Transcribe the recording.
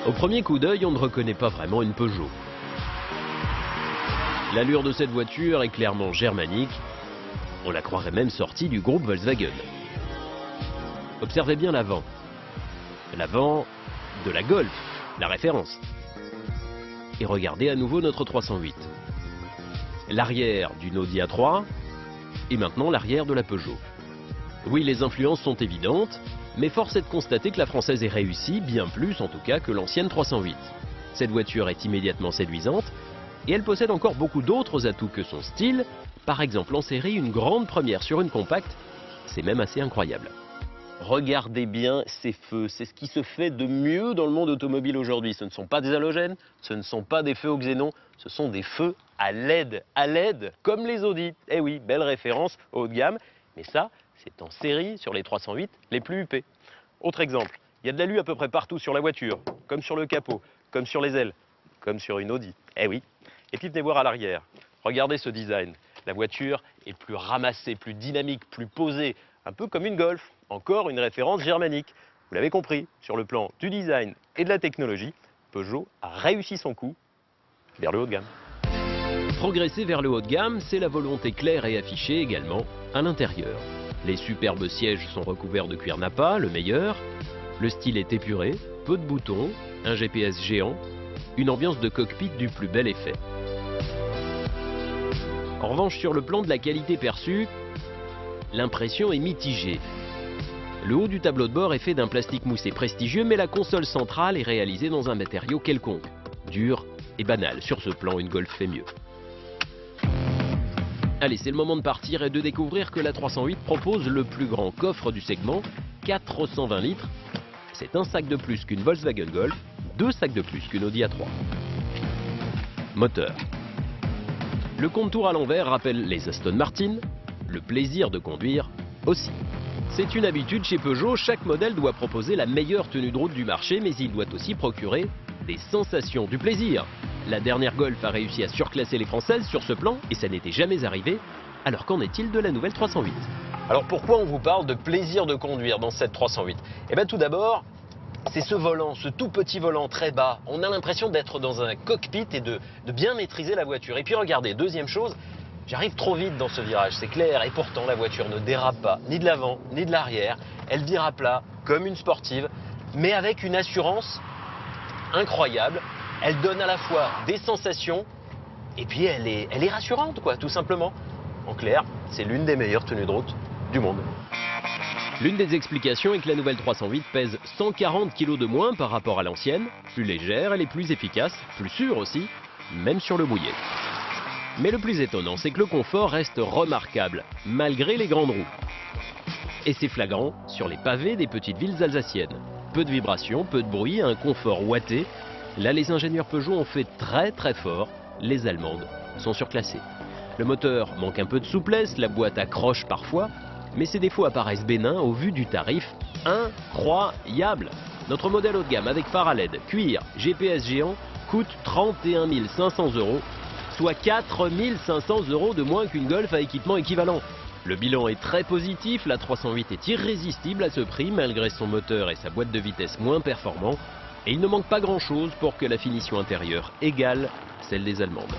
Au premier coup d'œil, on ne reconnaît pas vraiment une Peugeot. L'allure de cette voiture est clairement germanique. On la croirait même sortie du groupe Volkswagen. Observez bien l'avant. L'avant de la Golf, la référence. Et regardez à nouveau notre 308. L'arrière d'une Audi A3 et maintenant l'arrière de la Peugeot. Oui, les influences sont évidentes, mais force est de constater que la française est réussie, bien plus en tout cas que l'ancienne 308. Cette voiture est immédiatement séduisante et elle possède encore beaucoup d'autres atouts que son style. Par exemple en série, une grande première sur une compacte, c'est même assez incroyable. Regardez bien ces feux, c'est ce qui se fait de mieux dans le monde automobile aujourd'hui. Ce ne sont pas des halogènes, ce ne sont pas des feux au xénon, ce sont des feux à LED, comme les Audi. Eh oui, belle référence haut de gamme, mais ça, c'est en série sur les 308 les plus huppés. Autre exemple, il y a de l'alu à peu près partout sur la voiture, comme sur le capot, comme sur les ailes, comme sur une Audi. Eh oui. Et puis venez voir à l'arrière, regardez ce design. La voiture est plus ramassée, plus dynamique, plus posée, un peu comme une Golf. Encore une référence germanique. Vous l'avez compris, sur le plan du design et de la technologie, Peugeot a réussi son coup vers le haut de gamme. Progresser vers le haut de gamme, c'est la volonté claire et affichée également à l'intérieur. Les superbes sièges sont recouverts de cuir Nappa, le meilleur. Le style est épuré, peu de boutons, un GPS géant, une ambiance de cockpit du plus bel effet. En revanche, sur le plan de la qualité perçue, l'impression est mitigée. Le haut du tableau de bord est fait d'un plastique moussé prestigieux, mais la console centrale est réalisée dans un matériau quelconque, dur et banal. Sur ce plan, une Golf fait mieux. Allez, c'est le moment de partir et de découvrir que la 308 propose le plus grand coffre du segment, 420 litres. C'est un sac de plus qu'une Volkswagen Golf, 2 sacs de plus qu'une Audi A3. Moteur. Le contour à l'envers rappelle les Aston Martin, le plaisir de conduire aussi. C'est une habitude chez Peugeot, chaque modèle doit proposer la meilleure tenue de route du marché, mais il doit aussi procurer des sensations, du plaisir. La dernière Golf a réussi à surclasser les Françaises sur ce plan, et ça n'était jamais arrivé. Alors qu'en est-il de la nouvelle 308 ? Alors pourquoi on vous parle de plaisir de conduire dans cette 308 ? Eh bien tout d'abord, c'est ce volant, ce tout petit volant très bas. On a l'impression d'être dans un cockpit et de bien maîtriser la voiture. Et puis regardez, deuxième chose, j'arrive trop vite dans ce virage, c'est clair, et pourtant la voiture ne dérape pas, ni de l'avant, ni de l'arrière. Elle vire à plat, comme une sportive, mais avec une assurance incroyable. Elle donne à la fois des sensations, et puis elle est rassurante, quoi, tout simplement. En clair, c'est l'une des meilleures tenues de route du monde. L'une des explications est que la nouvelle 308 pèse 140 kg de moins par rapport à l'ancienne, plus légère, elle est plus efficace, plus sûre aussi, même sur le mouillé. Mais le plus étonnant, c'est que le confort reste remarquable, malgré les grandes roues. Et c'est flagrant sur les pavés des petites villes alsaciennes. Peu de vibrations, peu de bruit, un confort ouaté. Là, les ingénieurs Peugeot ont fait très fort. Les Allemandes sont surclassées. Le moteur manque un peu de souplesse, la boîte accroche parfois, mais ces défauts apparaissent bénins au vu du tarif incroyable. Notre modèle haut de gamme avec phare à LED, cuir, GPS géant coûte 31 500 €. Soit 4 500 € de moins qu'une Golf à équipement équivalent. Le bilan est très positif, la 308 est irrésistible à ce prix malgré son moteur et sa boîte de vitesse moins performants. Et il ne manque pas grand chose pour que la finition intérieure égale celle des Allemandes.